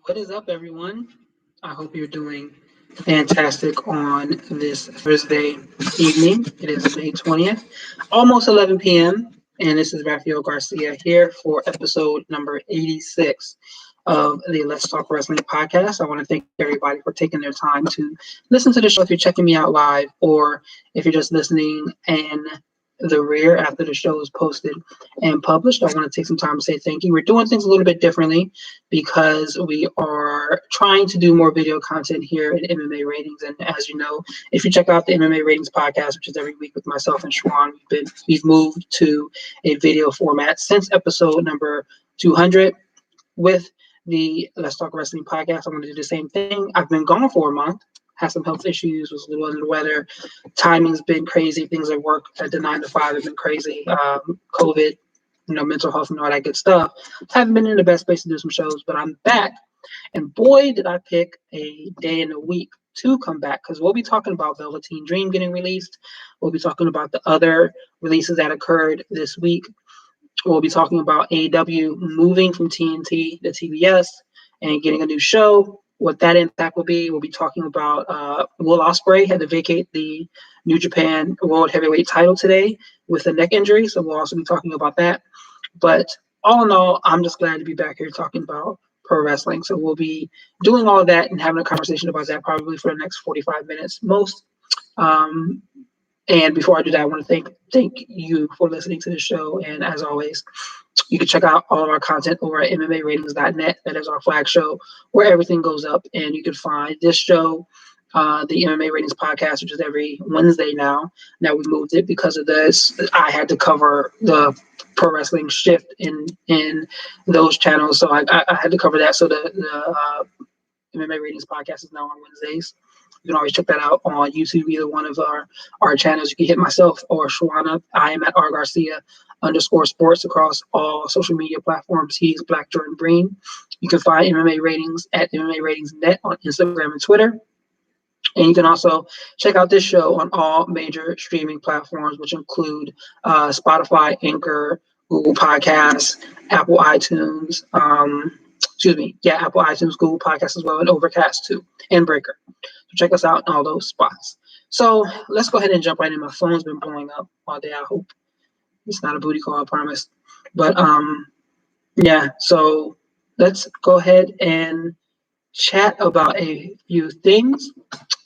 What is up, everyone? I hope you're doing fantastic on this Thursday evening. It is May 20th, almost 11 p.m., and this is Raphael Garcia here for episode number 86 of the Let's Talk Wrestling podcast. I want to thank everybody for taking their time to listen to the show if you're checking me out live or if you're just listening and the rear after the show is posted and published. I want to take some time to say thank you. We're doing things a little bit differently because we are trying to do more video content here at MMA Ratings. And as you know, if you check out the MMA Ratings podcast, which is every week with myself and Schwan, we've moved to a video format since episode number 200 with the Let's Talk Wrestling podcast. I want to do the same thing. I've been gone for a month. Had some health issues, was a little under the weather. Timing's been crazy. Things at work at the 9 to 5 have been crazy. COVID, mental health and all that good stuff. Haven't been in the best place to do some shows, but I'm back. And boy, did I pick a day in the week to come back, because we'll be talking about Velveteen Dream getting released. We'll be talking about the other releases that occurred this week. We'll be talking about AEW moving from TNT to TBS and getting a new show. What that impact will be. We'll be talking about Will Ospreay had to vacate the New Japan World Heavyweight title today with a neck injury, so we'll also be talking about that. But all in all, I'm just glad to be back here talking about pro wrestling. So we'll be doing all that and having a conversation about that probably for the next 45 minutes most. And before I do that, I want to thank you for listening to the show. And as always, you can check out all of our content over at MMAratings.net. That is our flag show where everything goes up. And you can find this show, the MMA Ratings podcast, which is every Wednesday now. Now we moved it because of this. I had to cover the pro wrestling shift in those channels. So I had to cover that. So the MMA Ratings podcast is now on Wednesdays. You can always check that out on YouTube, either one of our channels. You can hit myself or Shawana. I am at @rgarcia_sports across all social media platforms. He's Black Jordan Breen. You can find MMA Ratings at MMA Ratings.net on Instagram and Twitter. And you can also check out this show on all major streaming platforms, which include Spotify, Anchor, Google Podcasts, Apple iTunes, Apple iTunes, Google Podcasts as well, and Overcast too, and Breaker. So check us out in all those spots. So let's go ahead and jump right in. My phone's been blowing up all day. I hope it's not a booty call, I promise. But so let's go ahead and chat about a few things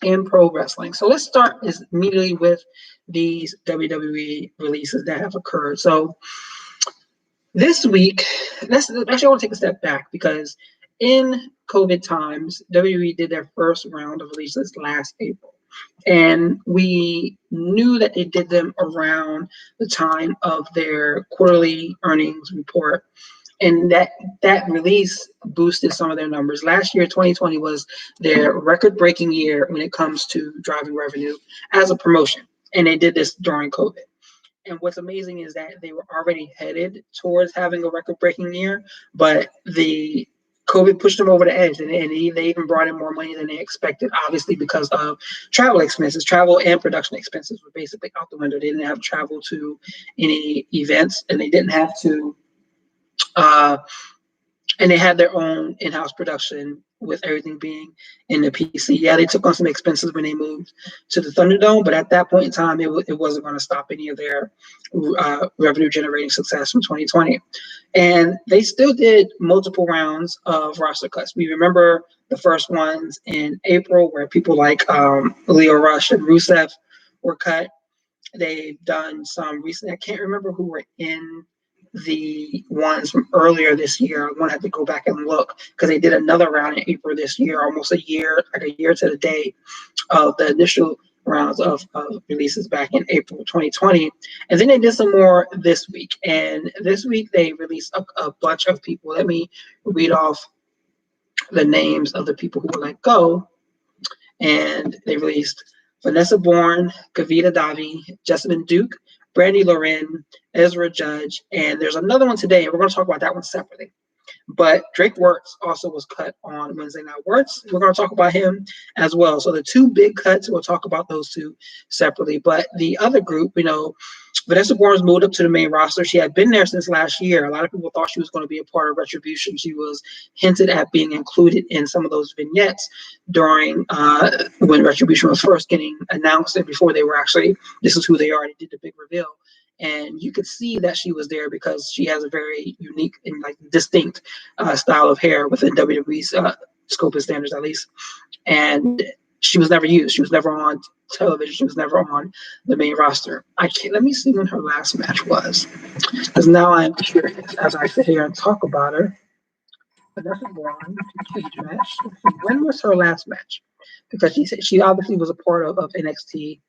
in pro wrestling. So let's start immediately with these WWE releases that have occurred. So this week, I want to take a step back because in COVID times, WWE did their first round of releases last April. And we knew that they did them around the time of their quarterly earnings report. And that release boosted some of their numbers. Last year, 2020, was their record-breaking year when it comes to driving revenue as a promotion. And they did this during COVID. And what's amazing is that they were already headed towards having a record-breaking year, but the COVID pushed them over the edge, and they even brought in more money than they expected, obviously because of travel expenses. Travel and production expenses were basically out the window. They didn't have to travel to any events, and they didn't have to and they had their own in-house production with everything being in the PC. Yeah, they took on some expenses when they moved to the Thunderdome, but at that point in time, it wasn't going to stop any of their revenue-generating success from 2020. And they still did multiple rounds of roster cuts. We remember the first ones in April where people like Leo Rush and Rusev were cut. They've done some recently. I can't remember who were in the ones from earlier this year. I'm going to have to go back and look because they did another round in April this year, almost a year to the day of the initial rounds of releases back in April 2020. And then they did some more this week. And this week they released a bunch of people. Let me read off the names of the people who were let go. And they released Vanessa Burns, Kavita Davi, Jasmine Duke, Brandy Loren, Ezra Judge, and there's another one today, and we're going to talk about that one separately. But Drake Wirtz also was cut on Wednesday Night Wirtz. We're going to talk about him as well. So the two big cuts, we'll talk about those two separately. But the other group, Vanessa Burns moved up to the main roster. She had been there since last year. A lot of people thought she was going to be a part of Retribution. She was hinted at being included in some of those vignettes during when Retribution was first getting announced, and before they were actually, this is who they are. They did the big reveal. And you could see that she was there because she has a very unique and distinct style of hair within WWE's scope and standards, at least. And she was never used. She was never on television. She was never on the main roster. Let me see when her last match was, because now I'm curious as I sit here and talk about her. Vanessa Burns cage match. When was her last match? Because she obviously was a part of NXT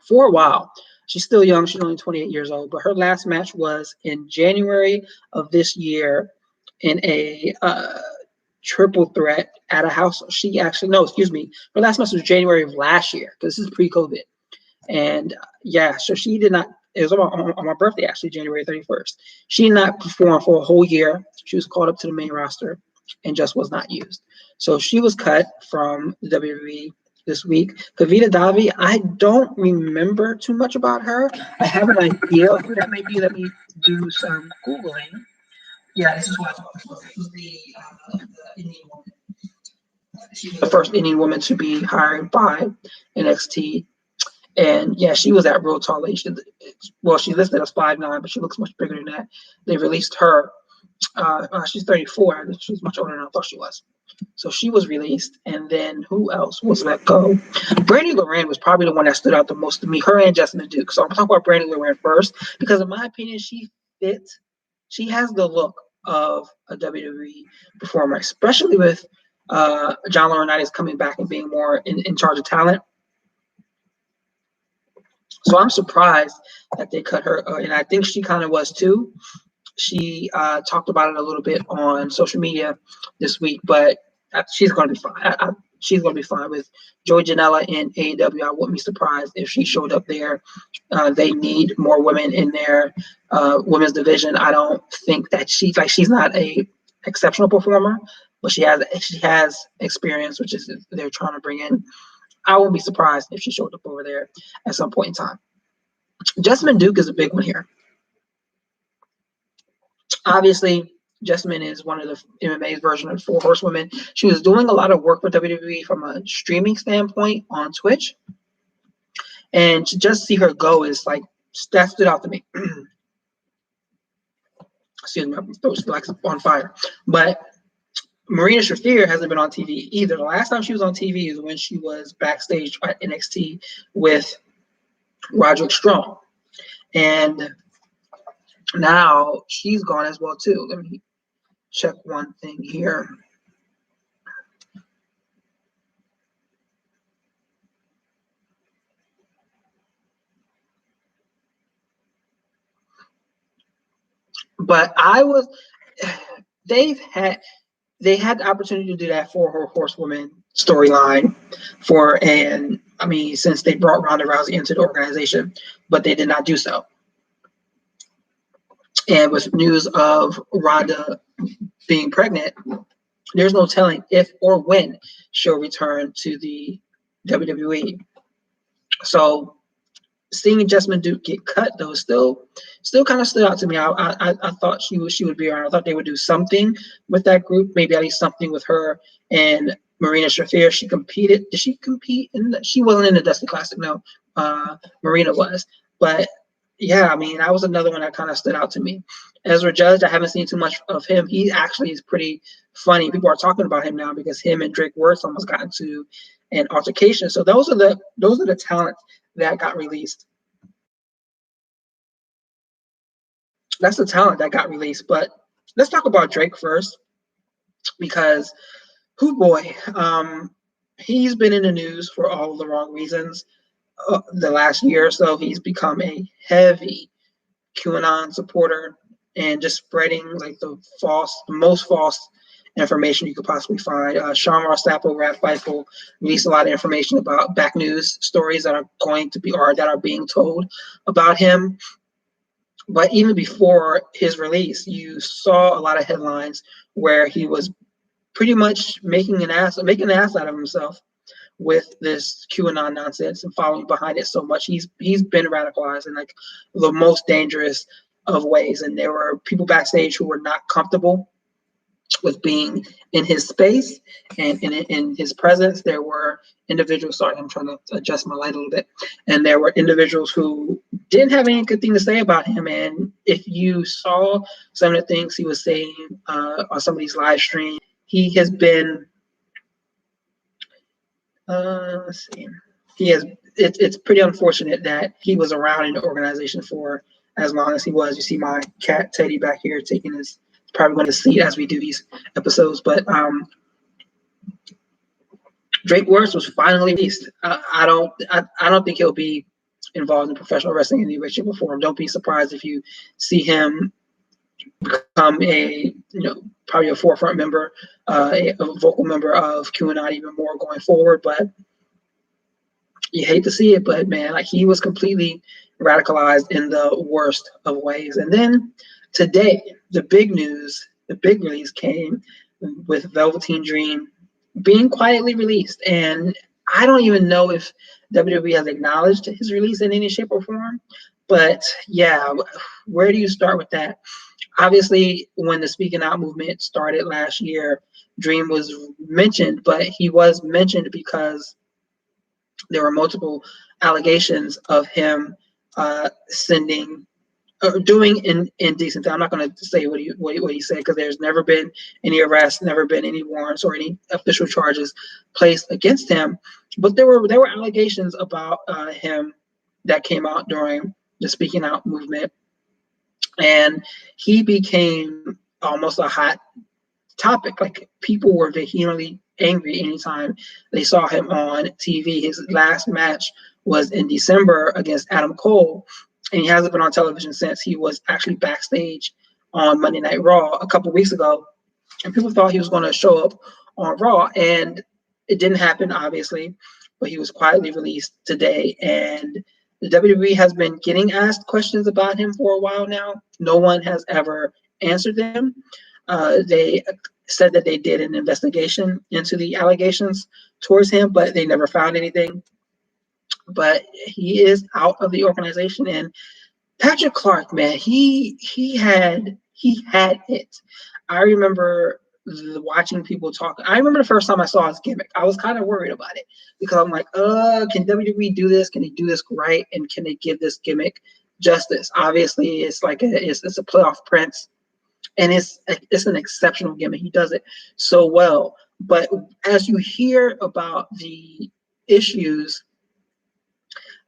for a while. She's still young. She's only 28 years old. But her last match was in January of this year in a triple threat at a house. Her last match was January of last year, because this is pre-COVID. And so she did not, it was on my birthday, actually, January 31st. She did not perform for a whole year. She was called up to the main roster and just was not used. So she was cut from the WWE this week. Kavita Davi, I don't remember too much about her. I have an idea of who that may be. Let me do some Googling. Yeah, this is what I thought this was. This was the Indian woman. She was the first Indian woman to be hired by NXT. And she was at real tall age. She's listed as 5'9", but she looks much bigger than that. They released her. She's 34. She's much older than I thought she was. So she was released, and then who else was let go? Brandi Loran was probably the one that stood out the most to me, her and Jasmine Duke. So I'm talking about Brandi Loran first, because in my opinion, she has the look of a WWE performer, especially with John Laurinaitis coming back and being more in charge of talent. So I'm surprised that they cut her, and I think she kind of was too. She talked about it a little bit on social media this week, but she's going to be fine. She's going to be fine with Joey Janela in AEW. I wouldn't be surprised if she showed up there. They need more women in their women's division. I don't think that she's not a exceptional performer, but she has experience, which is they're trying to bring in. I wouldn't be surprised if she showed up over there at some point in time. Jasmine Duke is a big one here. Obviously, Jasmine is one of the MMA's version of Four Horsewomen. She was doing a lot of work with WWE from a streaming standpoint on Twitch. And to just see her go is that stood out to me. Excuse me, my throat's on fire. But Marina Shafir hasn't been on TV either. The last time she was on TV is when she was backstage at NXT with Roderick Strong. And now she's gone as well too. Let me check one thing here. But they had the opportunity to do that for her Horsewoman storyline since they brought Ronda Rousey into the organization, but they did not do so. And with news of Ronda being pregnant, there's no telling if or when she'll return to the WWE. So seeing Jasmine Duke get cut, though, still kind of stood out to me. I thought she would be around. I thought they would do something with that group, maybe at least something with her and Marina Shafir. She competed. Did she compete? She wasn't in the Dusty Classic. No, Marina was. But yeah, that was another one that kind of stood out to me. Ezra Judge, I haven't seen too much of him. He actually is pretty funny. People are talking about him now because him and Drake Wirtz almost got into an altercation. So those are the talents that got released. That's the talent that got released. But let's talk about Drake first, because he's been in the news for all the wrong reasons. The last year or so, he's become a heavy QAnon supporter and just spreading the most false information you could possibly find. Sean Ross Sapp, Raphael released a lot of information about back news stories that are being told about him. But even before his release, you saw a lot of headlines where he was pretty much making an ass out of himself with this QAnon nonsense and following behind it so much. He's been radicalized in like the most dangerous of ways. And there were people backstage who were not comfortable with being in his space and in his presence. There were individuals, sorry, I'm trying to adjust my light a little bit. And there were individuals who didn't have any good thing to say about him. And if you saw some of the things he was saying on some of these live streams, he has been, let's see, he has, it's pretty unfortunate that he was around in the organization for as long as he was. You see my cat Teddy back here taking his, probably going to seat as we do these episodes, but Drake Words was finally released. I don't think he'll be involved in professional wrestling in any way, shape, or form. Don't be surprised if you see him become probably a forefront member, a vocal member of QAnon even more going forward. But you hate to see it, but man, like he was completely radicalized in the worst of ways. And then today, the big news, the big release came with Velveteen Dream being quietly released. And I don't even know if WWE has acknowledged his release in any shape or form. But yeah, where do you start with that? Obviously, when the Speaking Out movement started last year, Dream was mentioned, but he was mentioned because there were multiple allegations of him doing indecent things. I'm not going to say what he said because there's never been any arrests, never been any warrants or any official charges placed against him. But there were allegations about him that came out during the Speaking Out movement, and he became almost a hot topic. Like people were vehemently angry anytime they saw him on TV. His last match was in December against Adam Cole, and he hasn't been on television since. He was actually backstage on Monday Night Raw a couple weeks ago, and people thought he was going to show up on Raw, and it didn't happen, obviously, but he was quietly released today. And the WWE has been getting asked questions about him for a while now. No one has ever answered them. They said that they did an investigation into the allegations towards him, but they never found anything. But he is out of the organization. And Patrick Clark, man, he had it. I remember watching people talk. I remember the first time I saw his gimmick. I was kind of worried about it because I'm like, can WWE do this? Can they do this right? And can they give this gimmick justice? Obviously, it's like it's a playoff prince, and it's an exceptional gimmick. He does it so well. But as you hear about the issues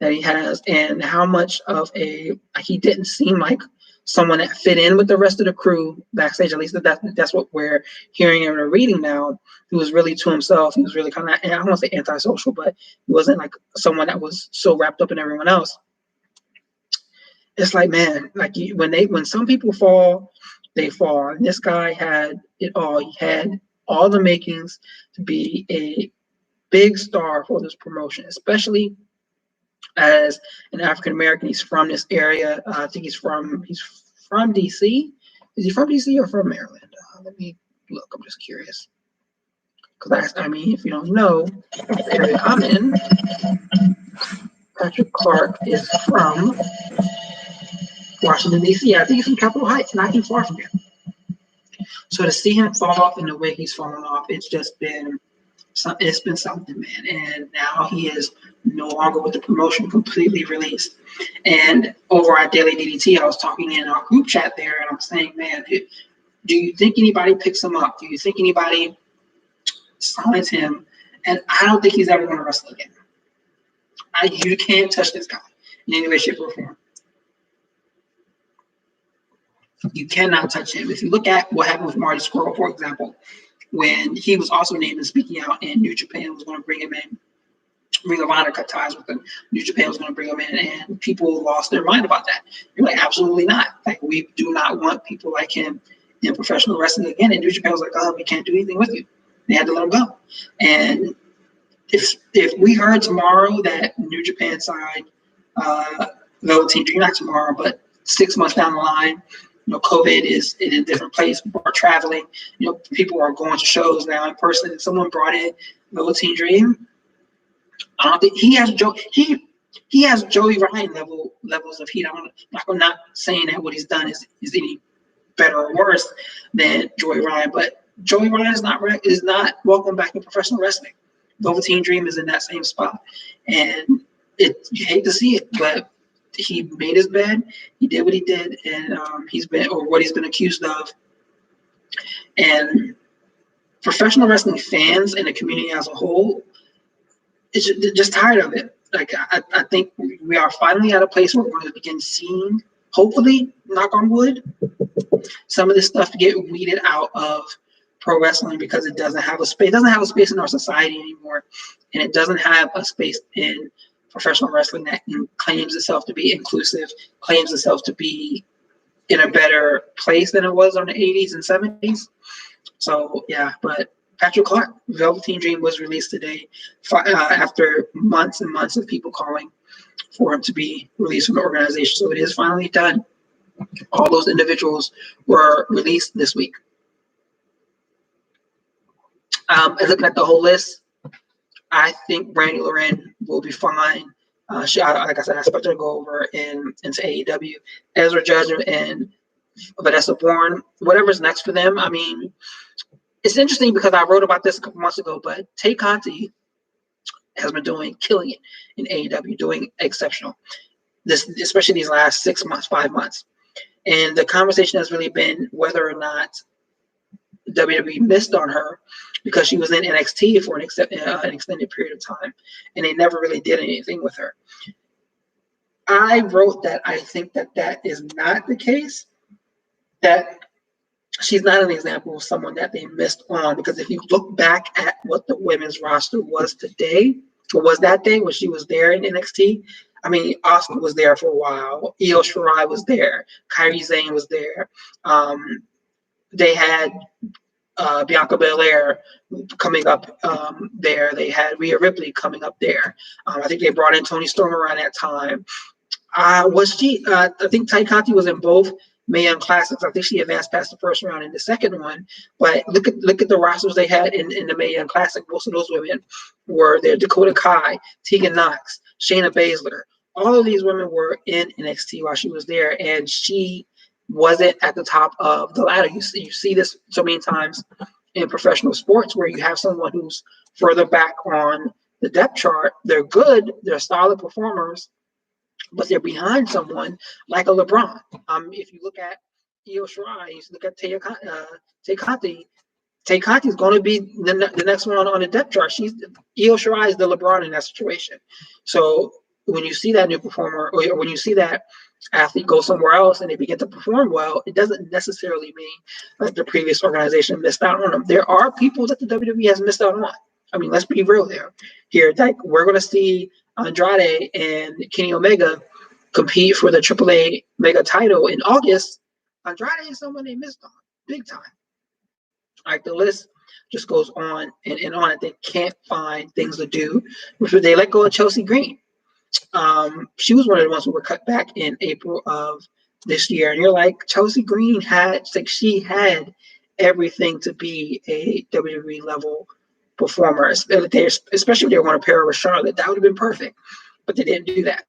that he has and how much of he didn't seem like someone that fit in with the rest of the crew backstage, at least that's what we're hearing and reading now. He was really to himself. He was really kind of, I don't want to say antisocial, but he wasn't like someone that was so wrapped up in everyone else. It's like, man, like when some people fall, they fall. And this guy had it all. He had all the makings to be a big star for this promotion, especially as an African American. He's from this area. I think he's from DC. Is he from DC or from Maryland? Let me look. I'm just curious. Because if you don't know the area I'm in, Patrick Clark is from Washington, D.C. I think he's from Capitol Heights, not too far from here. So to see him fall off in the way he's fallen off, it's been something, man. And now he is no longer with the promotion, completely released. And over at Daily DDT, I was talking in our group chat there, and I'm saying, man, do you think anybody picks him up? Do you think anybody signs him? And I don't think he's ever going to wrestle again. You can't touch this guy in any way, shape, or form. You cannot touch him. If you look at what happened with Marty Scurll, for example, when he was also named and Speaking Out, and New Japan was going to bring him in, Ring of Honor cut ties with him. New Japan was going to bring him in, and people lost their mind about that. You're like, absolutely not. Like, we do not want people like him in professional wrestling again. And New Japan was like, oh, we can't do anything with you. They had to let him go. And if we heard tomorrow that New Japan signed Velveteen Dream, not tomorrow, but 6 months down the line, COVID is in a different place. People are traveling. People are going to shows now in person. If someone brought in Velveteen Dream, I don't think he has he has Joey Ryan levels of heat. I'm not saying that what he's done is any better or worse than Joey Ryan, but Joey Ryan is not welcome back in professional wrestling. Velveteen Dream is in that same spot, and you hate to see it, but he made his bed. He did what he did, and what he's been accused of. And professional wrestling fans and the community as a whole is just tired of it. Like I think we are finally at a place where we're going to begin seeing, hopefully, knock on wood, some of this stuff get weeded out of pro wrestling because it doesn't have a space. It doesn't have a space in our society anymore, and it doesn't have a space in professional wrestling that claims itself to be inclusive, claims itself to be in a better place than it was in the 80s and 70s. So yeah, but Patrick Clark, Velveteen Dream, was released today after months and months of people calling for him to be released from the organization. So it is finally done. All those individuals were released this week. And looking at the whole list, I think Brandy Loren will be fine. Like I said, I expect her to go over into AEW. Ezra Judge and Vanessa Burns, whatever's next for them. I mean, it's interesting because I wrote about this a couple months ago, but Tay Conti has been killing it in AEW, doing exceptional. Especially these last 6 months, 5 months. And the conversation has really been whether or not WWE missed on her because she was in NXT for an extended period of time, and they never really did anything with her. I wrote that I think that is not the case, that she's not an example of someone that they missed on, because if you look back at what the women's roster was today, or was that day when she was there in NXT, I mean, Asuka was there for a while. Io Shirai was there. Kairi Sane was there. They had Bianca Belair coming up there. They had Rhea Ripley coming up there. I think they brought in Toni Storm around that time. I think Tay Conti was in both Mae Young Classics. I think she advanced past the first round in the second one. But look at the rosters they had in the Mae Young Classic. Most of those women were there. Dakota Kai, Tegan Knox, Shayna Baszler. All of these women were in NXT while she was there, and she wasn't at the top of the ladder. You see this so many times in professional sports where you have someone who's further back on the depth chart. They're good, they're solid performers, but they're behind someone like a LeBron. If you look at Io Shirai, you look at Tay Conti. Tay Conti is going to be the next one on the depth chart. Io Shirai is the LeBron in that situation. So when you see that new performer, or when you see that athlete go somewhere else and they begin to perform well, it doesn't necessarily mean that the previous organization missed out on them. There are people that the WWE has missed out on. I mean, let's be real here. Like, we're going to see Andrade and Kenny Omega compete for the AAA Mega title in August. Andrade is someone they missed on big time. Like, the list just goes on and on. They can't find things to do. They let go of Chelsea Green. She was one of the ones who were cut back in April of this year, and you're like, Chelsea Green had everything to be a WWE level performer, especially if they want to pair her with Charlotte. That would have been perfect, but they didn't do that.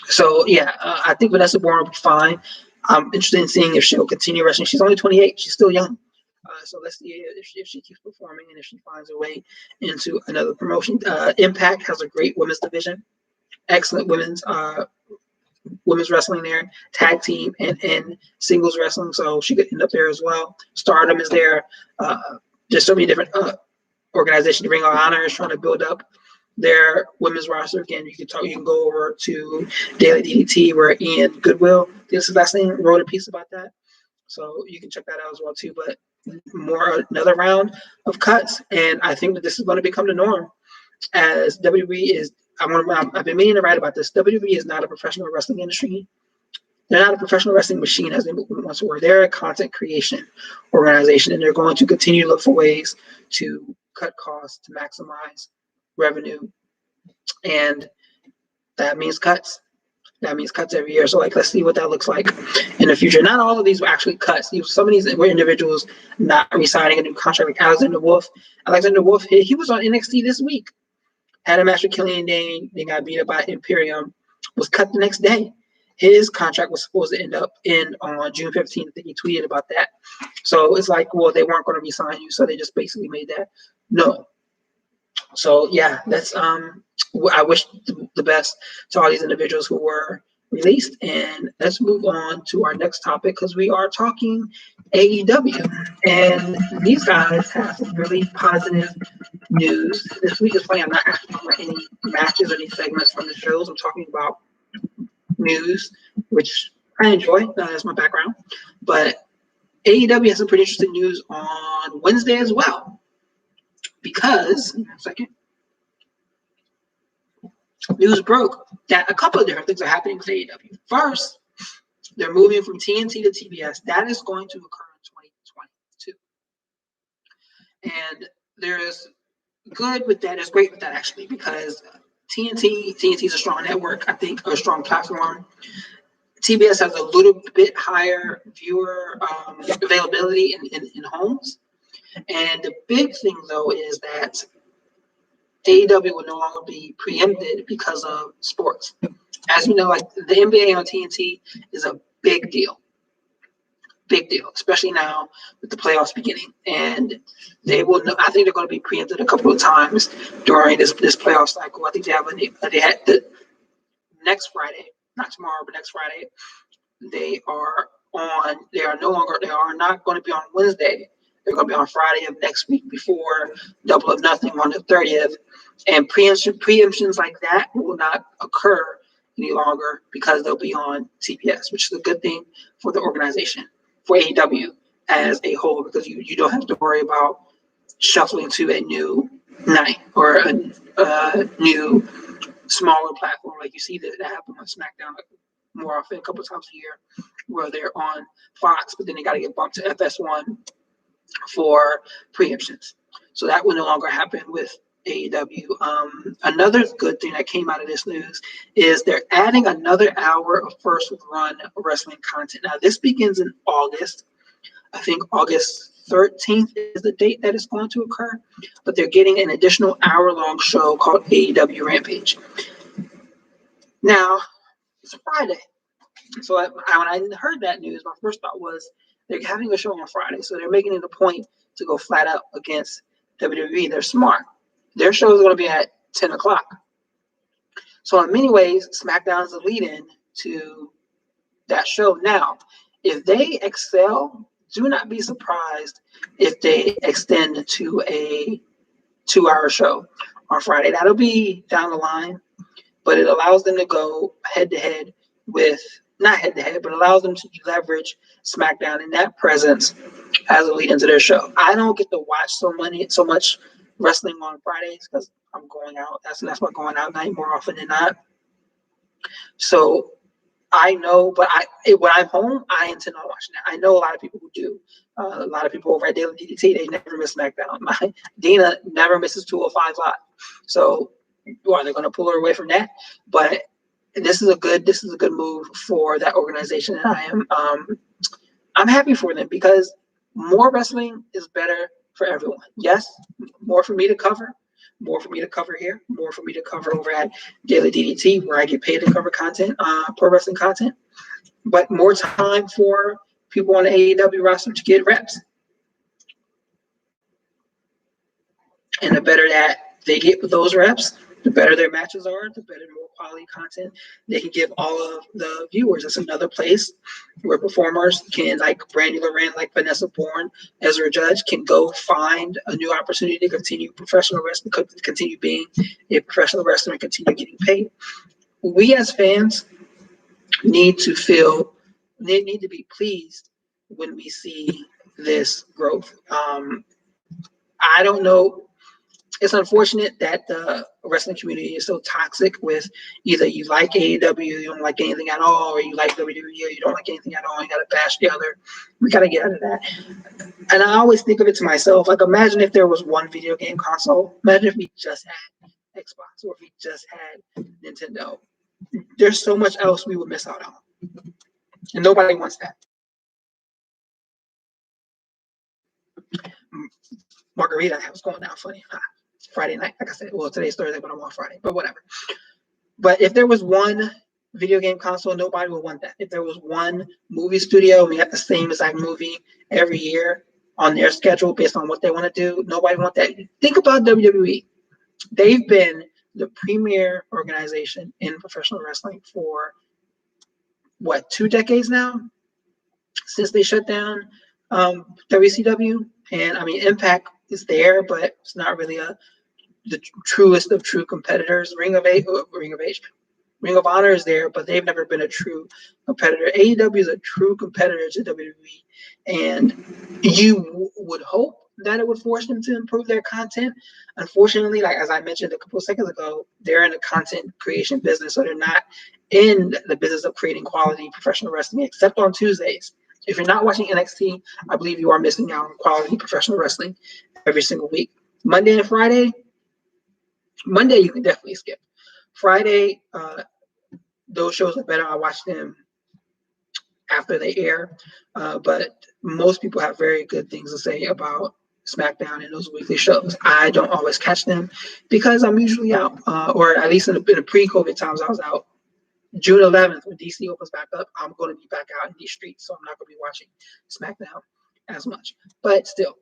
So yeah, I think Vanessa Burns will be fine. I'm interested in seeing if she'll continue wrestling. She's only 28; she's still young. So let's see if she keeps performing and if she finds her way into another promotion. Impact has a great women's division. Excellent women's wrestling there, tag team and singles wrestling, so she could end up there as well. Stardom is there. There's so many different organizations. Ring of Honor is trying to build up their women's roster. Again, you can go over to Daily DDT, where Ian Goodwill, this is last name, wrote a piece about that, so you can check that out as well too. But another round of cuts, and I think that this is going to become the norm as WWE is. I've been meaning to write about this. WWE is not a professional wrestling industry. They're not a professional wrestling machine as they once were. They're a content creation organization, and they're going to continue to look for ways to cut costs, to maximize revenue, and that means cuts. That means cuts every year. So like, let's see what that looks like in the future. Not all of these were actually cuts. Some of these were individuals not re-signing a new contract, like Alexander Wolf. Alexander Wolf, he was on NXT this week. Had a match with Killian Dane. They got beat up by Imperium. Was cut the next day. His contract was supposed to end on June 15th. I think he tweeted about that. So it's like, well, they weren't going to re-sign you, so they just basically made that no. So yeah, that's I wish the best to all these individuals who were released. And let's move on to our next topic because we are talking AEW. And these guys have some really positive news. This week is funny, I'm not actually talking about any matches or any segments from the shows. I'm talking about news, which I enjoy. That's my background. But AEW has some pretty interesting news on Wednesday as well. Because, news broke that a couple of different things are happening with AEW. First, they're moving from TNT to TBS. That is going to occur in 2022. And there's good with that. There's great with that, actually, because TNT is a strong network, I think, a strong platform. TBS has a little bit higher viewer availability in homes. And the big thing, though, is that AEW will no longer be preempted because of sports. As you know, like the NBA on TNT is a big deal, especially now with the playoffs beginning. And they will. I think they're going to be preempted a couple of times during this playoff cycle. I think they had the next Friday, not tomorrow, but next Friday. They are not going to be on Wednesday. They're going to be on Friday of next week before Double or Nothing on the 30th. And preemptions like that will not occur any longer because they'll be on TBS, which is a good thing for the organization, for AEW as a whole, because you don't have to worry about shuffling to a new night or a new smaller platform like you see that happen on SmackDown more often, a couple of times a year, where they're on Fox, but then they got to get bumped to FS1 for preemptions. So that will no longer happen with AEW. Another good thing that came out of this news is they're adding another hour of first run wrestling content. Now, this begins in August. I think August 13th is the date that is going to occur, but they're getting an additional hour-long show called AEW Rampage. Now, it's a Friday. So when I heard that news, my first thought was they're having a show on Friday, so they're making it a point to go flat out against WWE. They're smart. Their show is going to be at 10 o'clock. So in many ways, SmackDown is a lead-in to that show. Now, if they excel, do not be surprised if they extend to a 2-hour show on Friday. That'll be down the line, but it allows them to go head-to-head with, not head-to-head, but allows them to leverage SmackDown in that presence as a lead into their show. I don't get to watch so much wrestling on Fridays because I'm going out. That's my going out night more often than not. So I know, but when I'm home, I intend on watching that. I know a lot of people who do. A lot of people over at Daily DDT, they never miss SmackDown. Dina never misses 205 Live. So are they going to pull her away from that? But this is a good move for that organization, and I'm happy for them because more wrestling is better for everyone. Yes, more for me to cover here, more for me to cover over at Daily DDT, where I get paid to cover content, pro wrestling content, but more time for people on the AEW roster to get reps. And the better that they get with those reps, the better their matches are, the better, more quality content they can give all of the viewers. It's another place where performers can, like Brandy Loran, like Vanessa Bourne, Ezra Judge, can go find a new opportunity to continue professional wrestling, continue being a professional wrestler, and continue getting paid. We as fans need to be pleased when we see this growth. I don't know. It's unfortunate that the wrestling community is so toxic with either you like AEW, you don't like anything at all, or you like WWE, or you don't like anything at all, you got to bash the other. We got to get out of that. And I always think of it to myself, like imagine if there was one video game console. Imagine if we just had Xbox or if we just had Nintendo. there's so much else we would miss out on. And nobody wants that. Margarita, that was going down funny. Friday night, like I said, well, today's Thursday, but I'm on Friday, but whatever. But if there was one video game console, nobody would want that. If there was one movie studio, we have the same exact movie every year on their schedule based on what they want to do, nobody want that. Think about WWE. They've been the premier organization in professional wrestling for, what, 2 decades now? Since they shut down WCW. And, I mean, Impact is there, but it's not really the truest of true competitors. Ring of Honor is there, but they've never been a true competitor. AEW is a true competitor to WWE, and you would hope that it would force them to improve their content. Unfortunately, like as I mentioned a couple of seconds ago, they're in a content creation business, so they're not in the business of creating quality professional wrestling, except on Tuesdays. If you're not watching NXT, I believe you are missing out on quality professional wrestling every single week. Monday and Friday, Monday you can definitely skip. Friday, those shows are better. I watch them after they air, but most people have very good things to say about SmackDown and those weekly shows. I don't always catch them because I'm usually out, or at least in the pre-COVID times I was out. June 11th, when DC opens back up, I'm going to be back out in these streets, so I'm not going to be watching SmackDown as much. But still,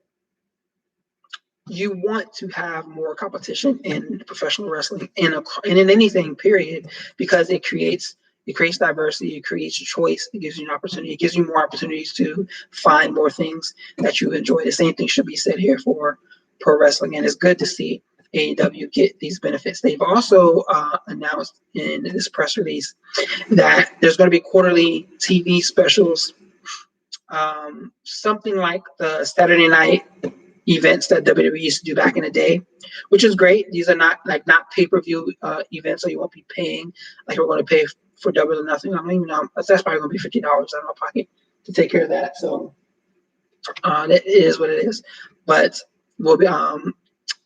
you want to have more competition in professional wrestling and in anything, period, because it creates diversity, it creates choice, it gives you an opportunity, it gives you more opportunities to find more things that you enjoy. The same thing should be said here for pro wrestling, and it's good to see AEW get these benefits. They've also announced in this press release that there's going to be quarterly TV specials, something like the Saturday night events that WWE used to do back in the day, which is great. These are not pay-per-view events, so you won't be paying like we're going to pay for Double or Nothing. I don't even know. That's probably going to be $50 out of my pocket to take care of that. So it is what it is. But we'll be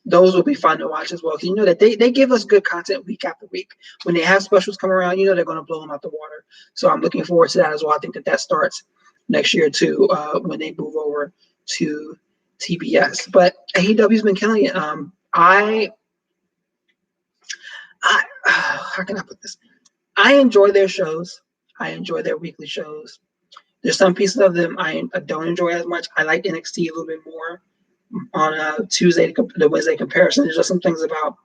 those will be fun to watch as well, because you know that they give us good content week after week. When they have specials come around, you know they're going to blow them out the water. So I'm looking forward to that as well. I think that starts next year too, when they move over to TBS. But AEW's been killing it. How can I put this? I enjoy their shows. I enjoy their weekly shows. There's some pieces of them I don't enjoy as much. I like NXT a little bit more on a Tuesday to Wednesday comparison. There's just some things about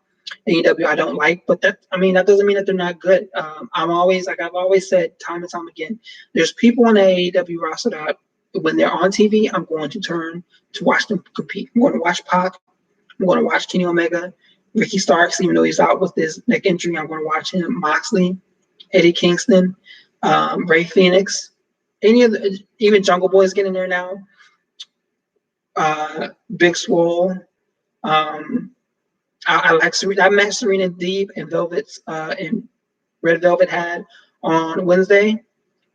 AEW I don't like, but that doesn't mean that they're not good. I've always said time and time again, there's people on the AEW roster that when they're on TV, I'm going to turn to watch them compete. I'm going to watch Pac. I'm going to watch Kenny Omega, Ricky Starks, even though he's out with his neck injury. I'm going to watch him. Moxley, Eddie Kingston, Ray Phoenix, even Jungle Boy's getting there now. Big Swole. I like Serena. I met Serena Deeb and Velvet's and Red Velvet had on Wednesday.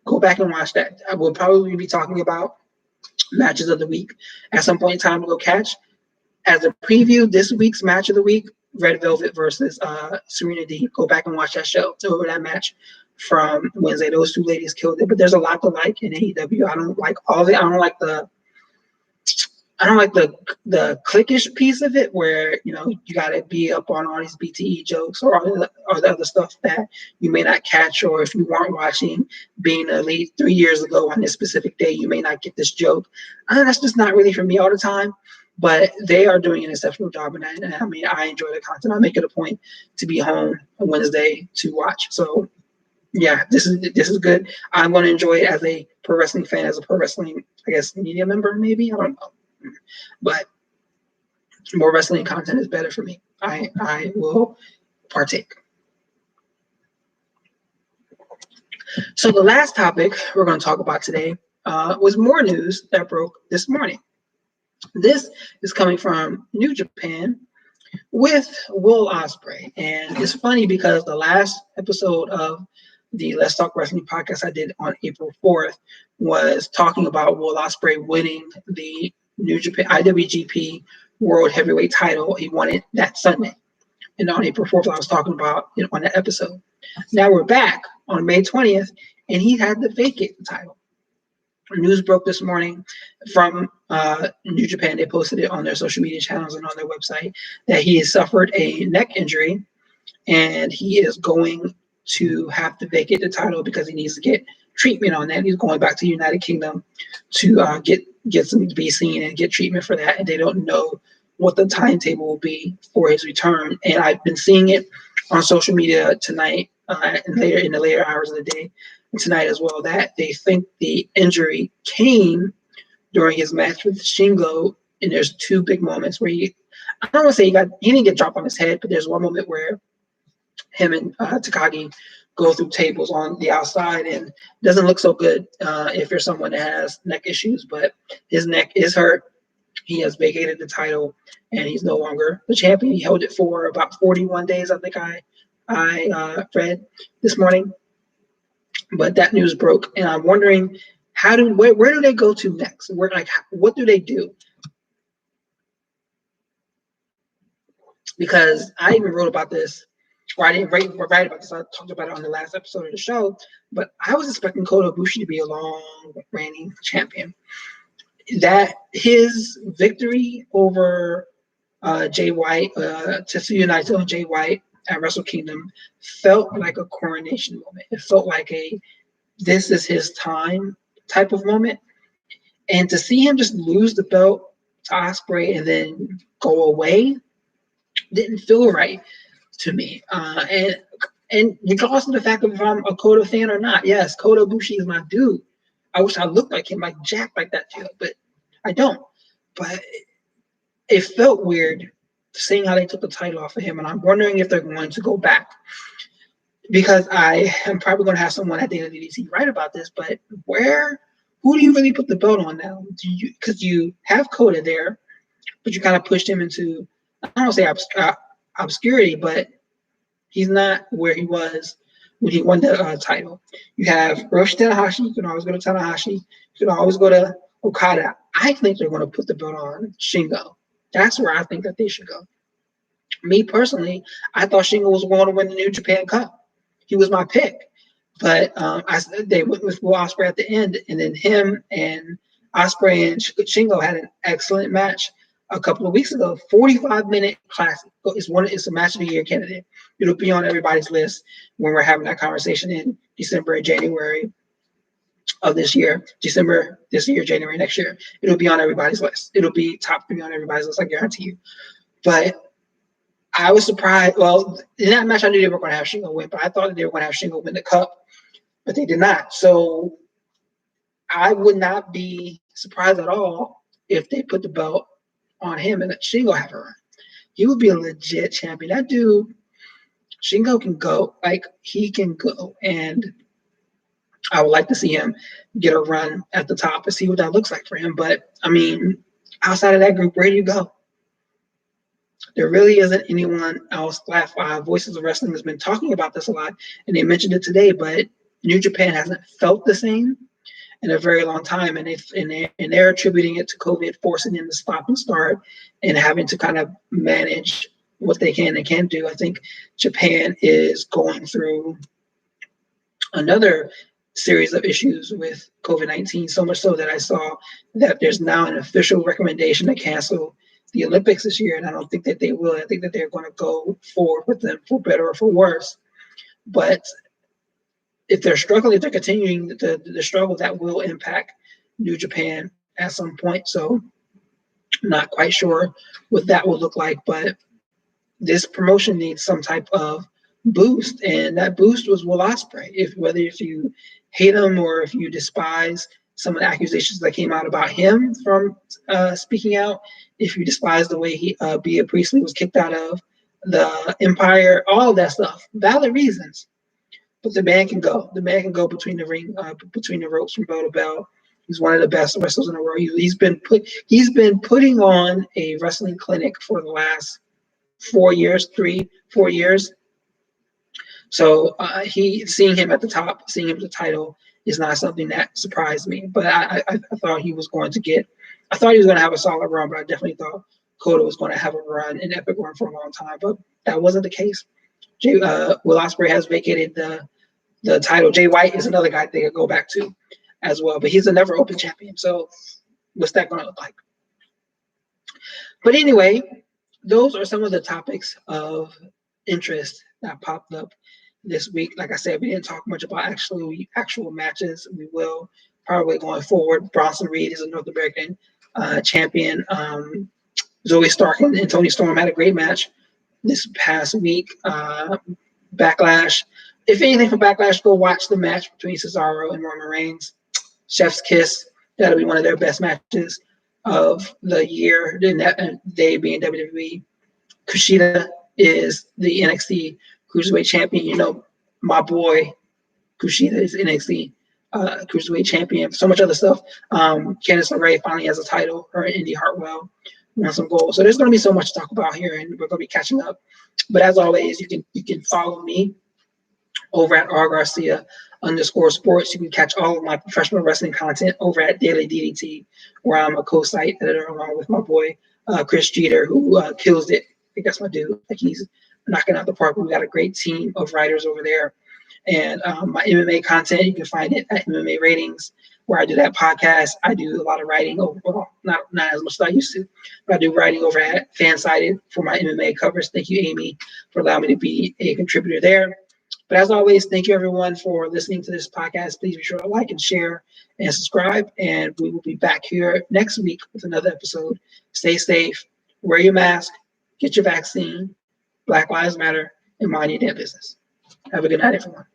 Go back and watch that. I will probably be talking about matches of the week at some point in time to go catch. As a preview, this week's match of the week, Red Velvet versus Serena Deeb. Go back and watch that show. Over that match from Wednesday. Those two ladies killed it. But there's a lot to like in AEW. I don't like all of it. I don't like the cliquish piece of it where, you got to be up on all these BTE jokes or the other stuff that you may not catch, or if you weren't watching Being Elite 3 years ago on this specific day, you may not get this joke. That's just not really for me all the time, but they are doing an exceptional job in that. And I enjoy the content. I make it a point to be home on Wednesday to watch. So yeah, this is good. I'm going to enjoy it as a pro wrestling fan, as a pro wrestling, I guess, media member, maybe. I don't know. But more wrestling content is better for me. I will partake. So the last topic we're going to talk about today was more news that broke this morning. This is coming from New Japan with Will Ospreay. And it's funny because the last episode of the Let's Talk Wrestling podcast I did on April 4th was talking about Will Ospreay winning the New Japan IWGP World Heavyweight title. He won it that Sunday. And on April 4th, I was talking about on that episode. Now we're back on May 20th, and he had to vacate the title. News broke this morning from New Japan. They posted it on their social media channels and on their website that he has suffered a neck injury, and he is going to have to vacate the title because he needs to get treatment on that. He's going back to the United Kingdom to get some to be seen and get treatment for that. And they don't know what the timetable will be for his return. And I've been seeing it on social media tonight and later in the later hours of the day. Tonight as well, that they think the injury came during his match with Shingo, and there's two big moments where I don't want to say he didn't get dropped on his head, but there's one moment where him and Takagi go through tables on the outside, and it doesn't look so good if you're someone that has neck issues, but his neck is hurt. He has vacated the title, and he's no longer the champion. He held it for about 41 days, I think I read this morning. But that news broke, and I'm wondering where do they go to next? What do they do? Because I even wrote about this, or I didn't write about this. I talked about it on the last episode of the show. But I was expecting Kota Ibushi to be a long reigning champion. That his victory over Jay White, Tetsuya Naito and Jay White at Wrestle Kingdom felt like a coronation moment. It felt like this is his time type of moment. And to see him just lose the belt to Ospreay and then go away didn't feel right to me. And regardless of the fact of if I'm a Kota fan or not, yes, Kota Ibushi is my dude. I wish I looked like him, like Jack, like that too, but I don't. But it felt weird seeing how they took the title off of him, and I'm wondering if they're going to go back. Because I am probably going to have someone at the end of the DDC write about this, but who do you really put the belt on now? Because you have Kota there, but you kind of pushed him into, I don't want to say obscurity, but he's not where he was when he won the title. You have Hiroshi Tanahashi. You can always go to Tanahashi. You can always go to Okada. I think they're going to put the belt on Shingo. That's where I think that they should go. Me personally, I thought Shingo was going to win the New Japan Cup. He was my pick. But they went with Will Ospreay at the end, and then him and Ospreay and Shingo had an excellent match a couple of weeks ago. 45-minute classic. It's a match of the year candidate. It'll be on everybody's list when we're having that conversation in December and January of this year. December this year, January next year. It'll be on everybody's list. It'll be top 3 on everybody's list, I guarantee you. But I was surprised. Well, in that match, I knew they were going to have Shingo win, but I thought that they were going to have Shingo win the cup, but they did not. So I would not be surprised at all if they put the belt on him and let Shingo have a run. He would be a legit champion. That dude, Shingo can go. Like, he can go. And I would like to see him get a run at the top and see what that looks like for him. But, I mean, outside of that group, where do you go? There really isn't anyone else. Voices of Wrestling has been talking about this a lot, and they mentioned it today, but New Japan hasn't felt the same in a very long time, and they're attributing it to COVID, forcing them to stop and start and having to kind of manage what they can and can't do. I think Japan is going through another series of issues with COVID-19, so much so that I saw that there's now an official recommendation to cancel the Olympics this year, and I don't think that they will. I think that they're going to go forward with them for better or for worse. But if they're struggling, if they're continuing the struggle, that will impact New Japan at some point. So I'm not quite sure what that will look like, but this promotion needs some type of boost, and that boost was Will Ospreay. Whether you hate him or if you despise some of the accusations that came out about him from speaking out, if you despise the way Bea Priestley was kicked out of the Empire, all of that stuff, valid reasons. But the man can go. The man can go between the ring, between the ropes from bell to bell. He's one of the best wrestlers in the world. He's been putting on a wrestling clinic for the last 4 years. So seeing him at the top, seeing him at the title is not something that surprised me. But I thought he was going to have a solid run, but I definitely thought Kota was going to have a run, an epic run for a long time. But that wasn't the case. Will Ospreay has vacated the title. Jay White is another guy they could go back to as well, but he's a never open champion. So what's that going to look like? But anyway, those are some of the topics of interest that popped up this week. Like I said, we didn't talk much about actual matches. We will probably going forward. Bronson Reed is a North American champion. Zoe Stark and Toni Storm had a great match this past week. Backlash. If anything from Backlash, go watch the match between Cesaro and Roman Reigns. Chef's Kiss. That'll be one of their best matches of the year. They being WWE. Kushida is the NXT Cruiserweight Champion. You know, my boy Kushida is NXT Cruiserweight Champion. So much other stuff. Candice LeRae finally has a title. Her and Indy Hartwell won some gold. So there's going to be so much to talk about here, and we're going to be catching up. But as always, you can follow me over at @rgarcia_sports. You can catch all of my professional wrestling content over at Daily DDT, where I'm a co-site editor along with my boy Chris Jeter, who kills it. I think that's my dude. Like, he's knocking out the park. We've got a great team of writers over there. And my MMA content, you can find it at MMA Ratings, where I do that podcast. I do a lot of writing over, well, not as much as I used to, but I do writing over at Fansided for my MMA covers. Thank you, Amy, for allowing me to be a contributor there. But as always, thank you, everyone, for listening to this podcast. Please be sure to like and share and subscribe. And we will be back here next week with another episode. Stay safe, wear your mask, get your vaccine, Black Lives Matter, and mind your damn business. Have a good night, everyone.